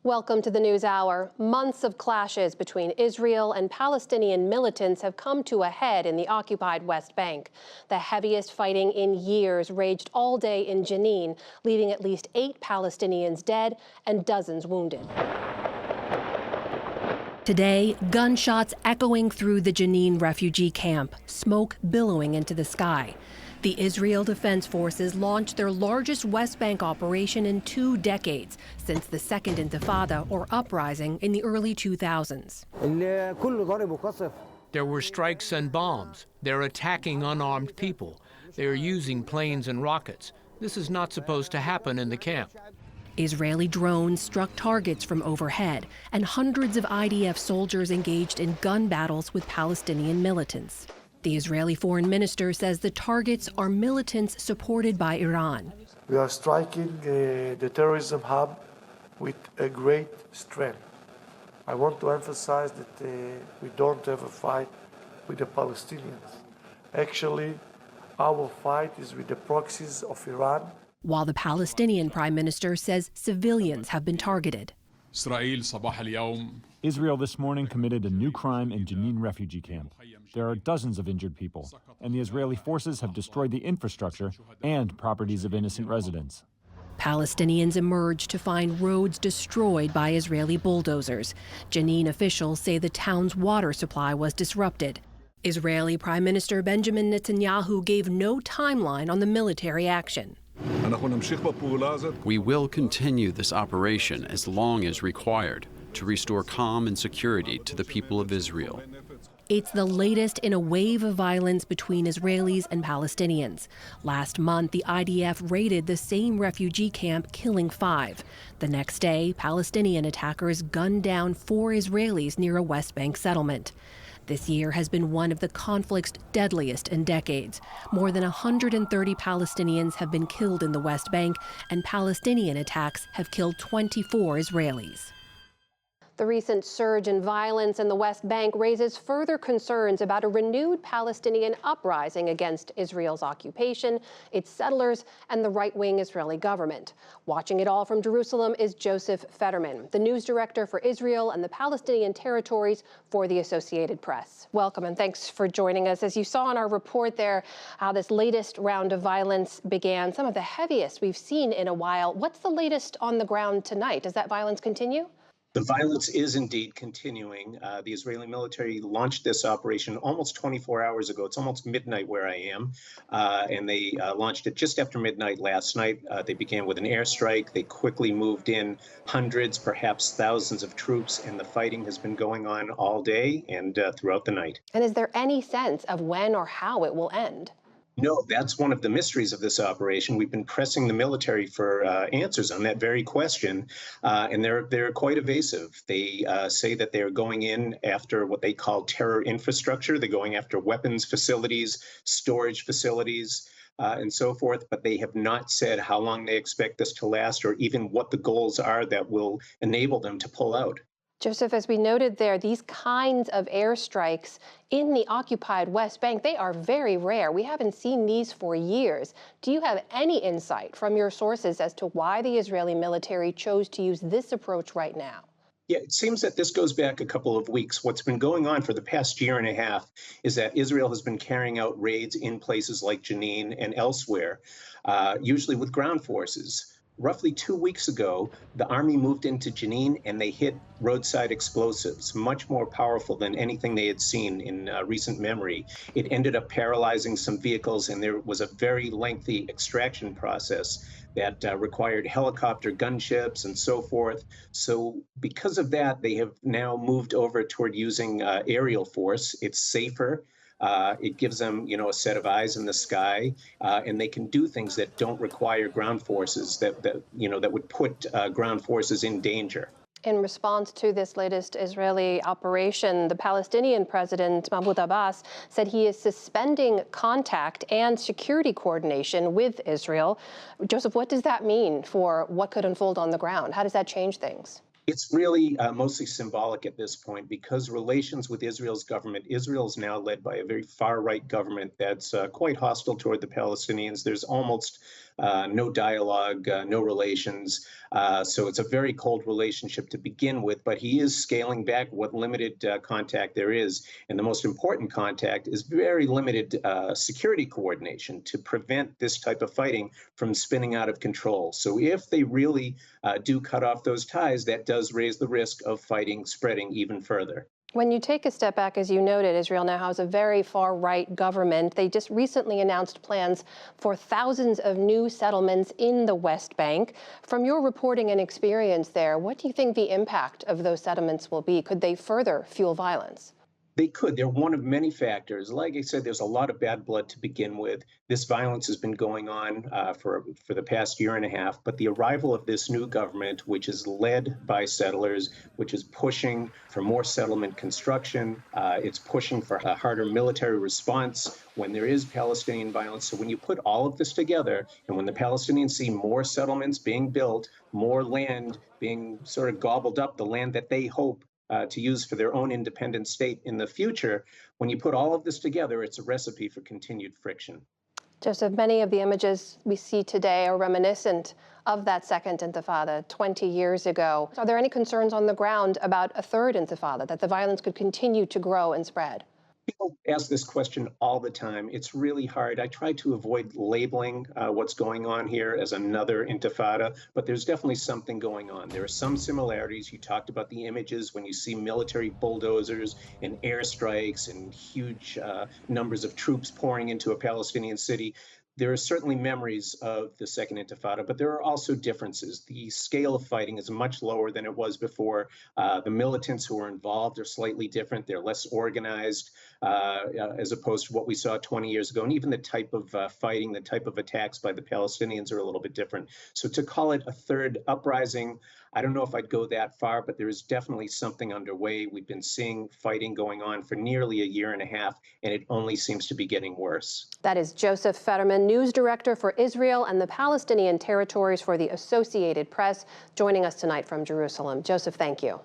Welcome to the News Hour. Months of clashes between Israel and Palestinian militants have come to a head in the occupied West Bank. The heaviest fighting in years raged all day in Jenin, leaving at least 8 Palestinians dead and dozens wounded. Today, gunshots echoing through the Jenin refugee camp, smoke billowing into the sky. The Israel Defense Forces launched their largest West Bank operation in 2 decades, since the Second Intifada, or uprising, in the early 2000s. There were strikes and bombs. They're attacking unarmed people. They're using planes and rockets. This is not supposed to happen in the camp. Israeli drones struck targets from overhead, and hundreds of IDF soldiers engaged in gun battles with Palestinian militants. The Israeli foreign minister says the targets are militants supported by Iran. We are striking the terrorism hub with a great strength. I want to emphasize that we don't have a fight with the Palestinians. Actually, our fight is with the proxies of Iran. While the Palestinian prime minister says civilians have been targeted. Israel this morning committed a new crime in Jenin refugee camp. There are dozens of injured people, and the Israeli forces have destroyed the infrastructure and properties of innocent residents. Palestinians emerged to find roads destroyed by Israeli bulldozers. Jenin officials say the town's water supply was disrupted. Israeli Prime Minister Benjamin Netanyahu gave no timeline on the military action. We will continue this operation as long as required to restore calm and security to the people of Israel. It's the latest in a wave of violence between Israelis and Palestinians. Last month, the IDF raided the same refugee camp, killing 5. The next day, Palestinian attackers gunned down 4 Israelis near a West Bank settlement. This year has been one of the conflict's deadliest in decades. More than 130 Palestinians have been killed in the West Bank, and Palestinian attacks have killed 24 Israelis. The recent surge in violence in the West Bank raises further concerns about a renewed Palestinian uprising against Israel's occupation, its settlers, and the right-wing Israeli government. Watching it all from Jerusalem is Josef Federman, the news director for Israel and the Palestinian territories for the Associated Press. Welcome, and thanks for joining us. As you saw in our report there, how this latest round of violence began, some of the heaviest we've seen in a while. What's the latest on the ground tonight? Does that violence continue? The violence is indeed continuing. The Israeli military launched this operation almost 24 hours ago. It's almost midnight where I am, and they launched it just after midnight last night. They began with an airstrike. They quickly moved in hundreds, perhaps thousands of troops, and the fighting has been going on all day and throughout the night. And is there any sense of when or how it will end? No, that's one of the mysteries of this operation. We've been pressing the military for answers on that very question, and they're quite evasive. They say that they're going in after what they call terror infrastructure. They're going after weapons facilities, storage facilities, and so forth, but they have not said how long they expect this to last or even what the goals are that will enable them to pull out. Joseph, as we noted there, these kinds of airstrikes in the occupied West Bank, they are very rare. We haven't seen these for years. Do you have any insight from your sources as to why the Israeli military chose to use this approach right now? Yeah, it seems that this goes back a couple of weeks. What's been going on for the past year and a half is that Israel has been carrying out raids in places like Jenin and elsewhere, usually with ground forces. Roughly 2 weeks ago, the army moved into Jenin and they hit roadside explosives, much more powerful than anything they had seen in recent memory. It ended up paralyzing some vehicles, and there was a very lengthy extraction process that required helicopter gunships and so forth. So because of that, they have now moved over toward using aerial force. It's safer. It gives them, a set of eyes in the sky, and they can do things that don't require ground forces that would put ground forces in danger. In response to this latest Israeli operation, the Palestinian president, Mahmoud Abbas, said he is suspending contact and security coordination with Israel. Joseph, what does that mean for what could unfold on the ground? How does that change things? It's really mostly symbolic at this point because relations with Israel's government, Israel is now led by a very far-right government that's quite hostile toward the Palestinians. There's almost no dialogue, no relations. So it's a very cold relationship to begin with, but he is scaling back what limited contact there is. And the most important contact is very limited security coordination to prevent this type of fighting from spinning out of control. So if they really do cut off those ties, that does raise the risk of fighting spreading even further. When you take a step back, as you noted, Israel now has a very far-right government. They just recently announced plans for thousands of new settlements in the West Bank. From your reporting and experience there, what do you think the impact of those settlements will be? Could they further fuel violence? They could. They're one of many factors. Like I said, there's a lot of bad blood to begin with. This violence has been going on for the past year and a half. But the arrival of this new government, which is led by settlers, which is pushing for more settlement construction, it's pushing for a harder military response when there is Palestinian violence. So when you put all of this together, and when the Palestinians see more settlements being built, more land being sort of gobbled up, the land that they hope to use for their own independent state in the future, when you put all of this together, it's a recipe for continued friction. Joseph, many of the images we see today are reminiscent of that second intifada 20 years ago. Are there any concerns on the ground about a third intifada, that the violence could continue to grow and spread? People ask this question all the time. It's really hard. I try to avoid labeling what's going on here as another intifada, but there's definitely something going on. There are some similarities. You talked about the images when you see military bulldozers and airstrikes and huge numbers of troops pouring into a Palestinian city. There are certainly memories of the Second Intifada, but there are also differences. The scale of fighting is much lower than it was before. The militants who are involved are slightly different. They're less organized as opposed to what we saw 20 years ago. And even the type of fighting, the type of attacks by the Palestinians are a little bit different. So to call it a third uprising, I don't know if I'd go that far, but there is definitely something underway. We've been seeing fighting going on for nearly a year and a half, and it only seems to be getting worse. That is Josef Federman, news director for Israel and the Palestinian territories for the Associated Press, joining us tonight from Jerusalem. Joseph, thank you.